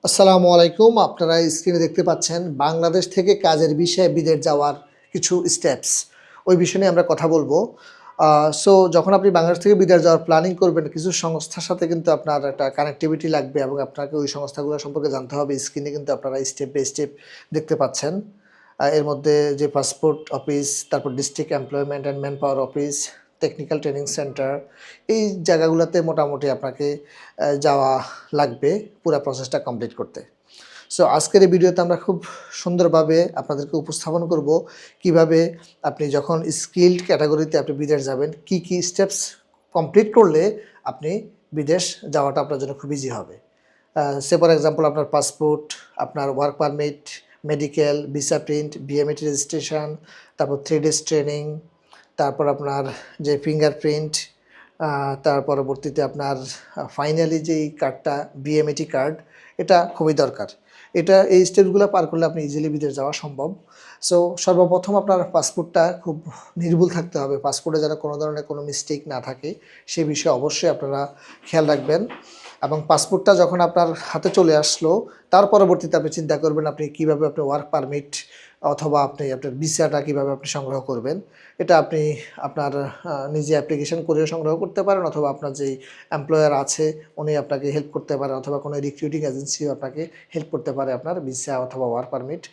আসসালামু আলাইকুম। আপনারা স্ক্রিনে দেখতে পাচ্ছেন বাংলাদেশ থেকে কাজের বিষয়ে বিদেশ যাওয়ার কিছু স্টেপস। ওই বিষয় নিয়ে আমরা কথা বলবো। যখন আপনি বাংলাদেশ থেকে বিদেশ যাওয়ার প্ল্যানিং করবেন, কিছু সংস্থার সাথে কিন্তু আপনার একটা কানেক্টিভিটি লাগবে এবং আপনাকে ওই সংস্থাগুলো সম্পর্কে জানতে হবে। স্ক্রিনে কিন্তু আপনারা স্টেপ বাই স্টেপ দেখতে পাচ্ছেন। এর মধ্যে যে পাসপোর্ট অফিস, তারপর district employment and man power office, technical training centre, এই জায়গাগুলোতে মোটামুটি আপনাকে যাওয়া লাগবে পুরা প্রসেসটা কমপ্লিট করতে। আজকের এই ভিডিওতে আমরা খুব সুন্দরভাবে আপনাদেরকে উপস্থাপন করব কিভাবে আপনি যখন স্কিলড ক্যাটাগরিতে আপনি বিদেশ যাবেন, কি স্টেপস কমপ্লিট করলে আপনি বিদেশ যাওয়াটা আপনার জন্য খুব ইজি হবে। ফর এক্সাম্পল আপনার পাসপোর্ট, আপনার work permit, medical, visa print, BMAT registration, তারপর 3 ডেজ ট্রেনিং, তারপর আপনার যে ফিঙ্গারপ্রিন্ট, তার পরবর্তীতে আপনার ফাইনালি যেই কার্ডটা বিএমএটি কার্ড, এটা খুবই দরকার। এই স্টেপসগুলো পার করলে আপনি ইজিলি বিদেশ যাওয়া সম্ভব। সর্বপ্রথম আপনার পাসপোর্টটা খুব নির্ভুল থাকতে হবে। পাসপোর্টে যেন কোনো ধরনের কোনো মিস্টেক না থাকে, সে বিষয়ে অবশ্যই আপনারা খেয়াল রাখবেন। এবং পাসপোর্টটা যখন আপনার হাতে চলে আসলো, তার পরবর্তীতে আপনি চিন্তা করবেন আপনি কীভাবে আপনি ওয়ার্ক পারমিট অথবা আপনি আপনার ভিসাটা কীভাবে আপনি সংগ্রহ করবেন। এটা আপনি আপনার নিজে অ্যাপ্লিকেশন করেও সংগ্রহ করতে পারেন, অথবা আপনার যেই এমপ্লয়ার আছে উনি আপনাকে হেল্প করতে পারেন, অথবা কোনো রিক্রুটিং এজেন্সিও আপনাকে হেল্প করতে পারে আপনার ভিসা অথবা ওয়ার্ক পারমিট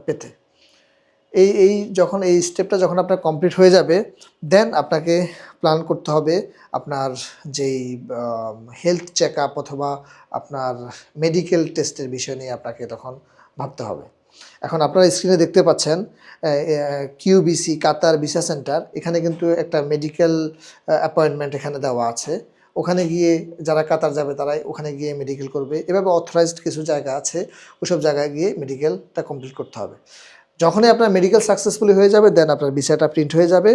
পেতে। যখন এই স্টেপটা যখন আপনার কমপ্লিট হয়ে যাবে, দেন আপনাকে প্ল্যান করতে হবে আপনার যেই হেলথ চেক আপ অথবা আপনার মেডিকেল টেস্টের বিষয় নিয়ে আপনাকে তখন ভাবতে হবে। এখন আপনারা স্ক্রিনে দেখতে পাচ্ছেন কিউবিসি কাতার ভিসা সেন্টার, এখানে কিন্তু একটা মেডিকেল অ্যাপয়েন্টমেন্ট এখানে দেওয়া আছে। ওখানে গিয়ে যারা কাতার যাবে তারাই ওখানে গিয়ে মেডিকেল করবে। এভাবে অথরাইজড কিছু জায়গা আছে, ওইসব জায়গায় গিয়ে মেডিকেলটা কমপ্লিট করতে হবে। যখনই আপনার মেডিকেল সাকসেসফুলি হয়ে যাবে, দেন আপনার ভিসাটা প্রিন্ট হয়ে যাবে।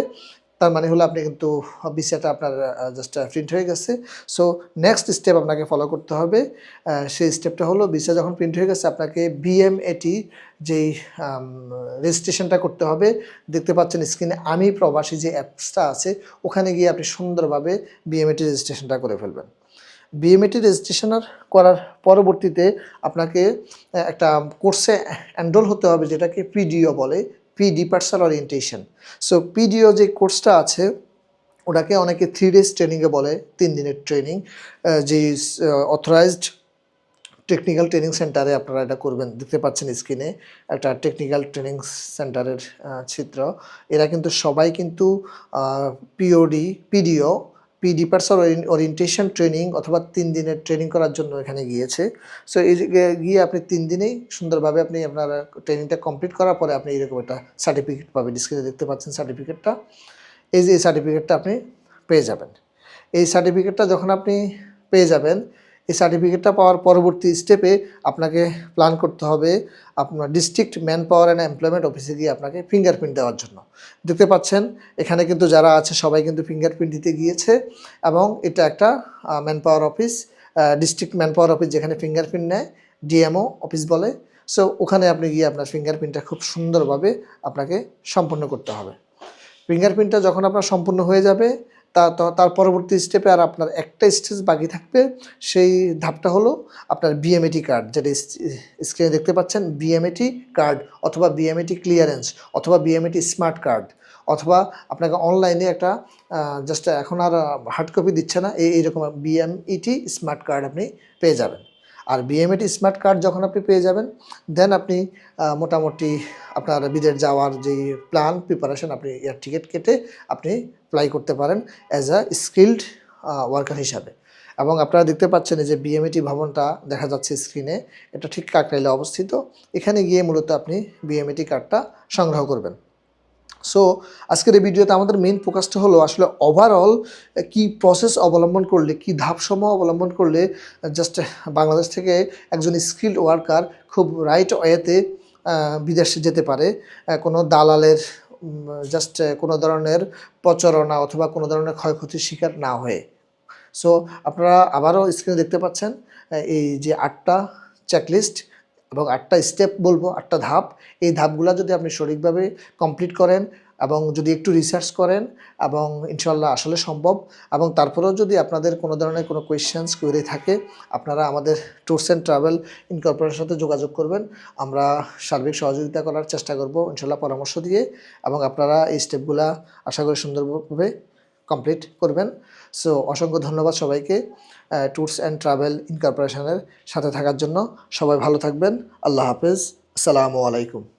তার মানে হলো আপনি কিন্তু ভিসাটা আপনার জাস্ট প্রিন্ট হয়ে গেছে। সো নেক্সট স্টেপ আপনাকে ফলো করতে হবে। সেই স্টেপটা হলো ভিসা যখন প্রিন্ট হয়ে গেছে আপনাকে বিএমএটি যেই রেজিস্ট্রেশনটা করতে হবে। দেখতে পাচ্ছেন স্ক্রিনে আমি প্রবাসী যে অ্যাপসটা আছে, ওখানে গিয়ে আপনি সুন্দরভাবে বিএমএটি রেজিস্ট্রেশনটা করে ফেলবেন। বিএমএটি রেজিস্ট্রেশনের করার পরবর্তীতে আপনাকে একটা কোর্সে এনরোল হতে হবে, যেটাকে পিডিও বলে, প্রি ডিপার্চার ওরিয়েন্টেশন। পিডিও যে কোর্সটা আছে ওটাকে অনেকে 3 ডেজ ট্রেনিংয়ে বলে, 3 দিনের ট্রেনিং। যে অথরাইজড টেকনিক্যাল ট্রেনিং সেন্টারে আপনারা এটা করবেন। দেখতে পাচ্ছেন স্ক্রিনে একটা টেকনিক্যাল ট্রেনিং সেন্টারের চিত্র। এরা কিন্তু সবাই কিন্তু PDO pre departure orientation training অথবা 3 দিনের ট্রেনিং করার জন্য এখানে গিয়েছে। এই গিয়ে আপনি 3 দিনেই সুন্দরভাবে আপনি আপনার ট্রেনিংটা কমপ্লিট করার পরে আপনি এরকম একটা সার্টিফিকেট পাবেন। স্ক্রিনে দেখতে পাচ্ছেন সার্টিফিকেটটা। এই যে এই সার্টিফিকেটটা আপনি পেয়ে যাবেন। এই সার্টিফিকেটটা যখন আপনি পেয়ে যাবেন, এই সার্টিফিকেটটা পাওয়ার পরবর্তী স্টেপে আপনাকে প্ল্যান করতে হবে আপনার district man power and employment অফিসে গিয়ে আপনাকে ফিঙ্গারপ্রিন্ট দেওয়ার জন্য। দেখতে পাচ্ছেন এখানে কিন্তু যারা আছে সবাই কিন্তু ফিঙ্গারপ্রিন্ট দিতে গিয়েছে, এবং এটা একটা man power office, district man power office, যেখানে ফিঙ্গারপ্রিন্ট নেয়, ডিএমও অফিস বলে। ওখানে আপনি গিয়ে আপনার ফিঙ্গারপ্রিন্টটা খুব সুন্দরভাবে আপনাকে সম্পন্ন করতে হবে। ফিঙ্গারপ্রিন্টটা যখন আপনার সম্পূর্ণ হয়ে যাবে, তার পরবর্তী স্টেপে আর আপনার একটা স্টেজ বাকি থাকবে। সেই ধাপটা হলো আপনার বিএমএটি কার্ড, যেটা স্ক্রিনে দেখতে পাচ্ছেন, বিএমএটি কার্ড অথবা বিএমএটি ক্লিয়ারেন্স অথবা বিএমএটি স্মার্ট কার্ড, অথবা আপনাকে অনলাইনে একটা জাস্ট এখন আর হার্ড কপি দিচ্ছে না, এইরকম বিএমইটি স্মার্ট কার্ড আপনি পেয়ে যাবেন। আর বিএমএটি স্মার্ট কার্ড যখন আপনি পেয়ে যাবেন, দেন আপনি মোটামুটি আপনার বিদেশ যাওয়ার যেই প্ল্যান প্রিপারেশন, আপনি এয়ার টিকিট কেটে আপনি ফ্লাই করতে পারেন অ্যাজ আ স্কিল্ড ওয়ার্কার হিসাবে। এবং আপনারা দেখতে পাচ্ছেন যে বিএমএটি ভবনটা দেখা যাচ্ছে স্ক্রিনে, এটা ঠিক কাকরাইলে অবস্থিত। এখানে গিয়ে মূলত আপনি বিএমএটি কার্ডটা সংগ্রহ করবেন। আজকের এই ভিডিওতে আমাদের মেইন ফোকাসটা হলো আসলে ওভারঅল কি প্রসেস অবলম্বন করলে, কি ধাপসমূহ অবলম্বন করলে জাস্ট বাংলাদেশ থেকে একজন স্কিল্ড ওয়ার্কার খুব রাইট ওয়েতে বিদেশে যেতে পারে, কোনো দালালের জাস্ট কোনো ধরনের প্রচারণা অথবা কোনো ধরনের ক্ষয়ক্ষতির শিকার না হয়ে। আপনারা আবারও স্ক্রিনে দেখতে পাচ্ছেন এই যে 8টা চেকলিস্ট এবং 8টা স্টেপ বলবো, 8টা ধাপ। এই ধাপগুলো যদি আপনি সঠিকভাবে কমপ্লিট করেন, এবং যদি একটু রিসার্চ করেন এবং ইনশাল্লাহ আসলে সম্ভব। এবং তারপরেও যদি আপনাদের কোনো ধরনের কোনো কোয়েশ্চেন্স কোয়েরি থাকে, আপনারা আমাদের ট্যুরস অ্যান্ড ট্রাভেল ইনকর্পোরেশনের সাথে যোগাযোগ করবেন। আমরা সার্বিক সহযোগিতা করার চেষ্টা করব ইনশাল্লাহ পরামর্শ দিয়ে, এবং আপনারা এই স্টেপগুলা আশা করি সুন্দরভাবে কমপ্লিট করবেন। সো অসংখ্য ধন্যবাদ সবাইকে ট্যুরস অ্যান্ড ট্রাভেল ইনকর্পোরেশনের সাথে থাকার জন্য। সবাই ভালো থাকবেন। আল্লাহ হাফেজ। আসসালামু আলাইকুম।